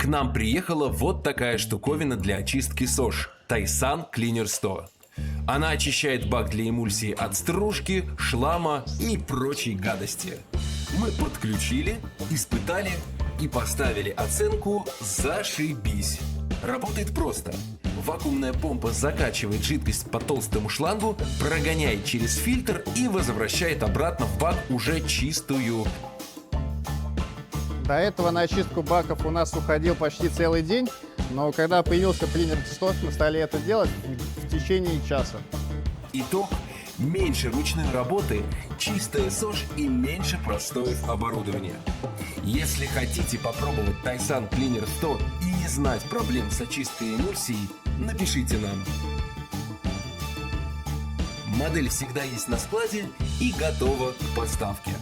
К нам приехала вот такая штуковина для очистки СОЖ – Taisan Cleaner 100. Она очищает бак для эмульсии от стружки, шлама и прочей гадости. Мы подключили, испытали и поставили оценку «Зашибись». Работает просто. Вакуумная помпа закачивает жидкость по толстому шлангу, прогоняет через фильтр и возвращает обратно в бак уже чистую. До этого на очистку баков у нас уходил почти целый день, но когда появился Cleaner 100, мы стали это делать в течение часа. Итог – меньше ручной работы, чистая СОЖ и меньше простоев оборудования. Если хотите попробовать Taisan Cleaner 100 и не знать проблем с очисткой эмульсии, напишите нам. Модель всегда есть на складе и готова к поставке.